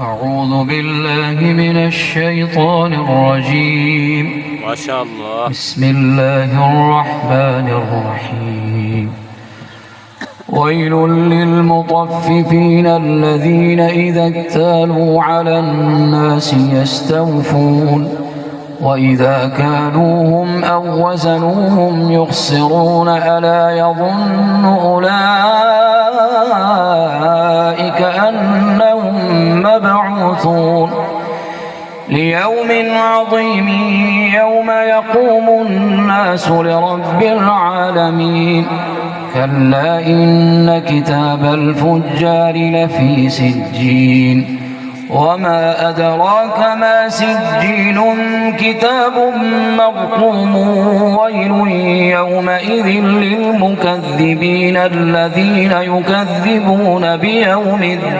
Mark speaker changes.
Speaker 1: أعوذ بالله من الشيطان الرجيم.
Speaker 2: ما شاء الله.
Speaker 1: بسم الله الرحمن الرحيم. ويل للمطففين الذين إذا اكتالوا على الناس يستوفون وإذا كالوهم أو وزنوهم يخسرون ألا يظن أولئك أنهم مبعوثون ليوم عظيم يوم يقوم الناس لرب العالمين. كلا إن كتاب الفجار لفي سجين وما أدراك ما سجين كتاب مرقوم. ويل يومئذ للمكذبين الذين يكذبون بيوم الدين.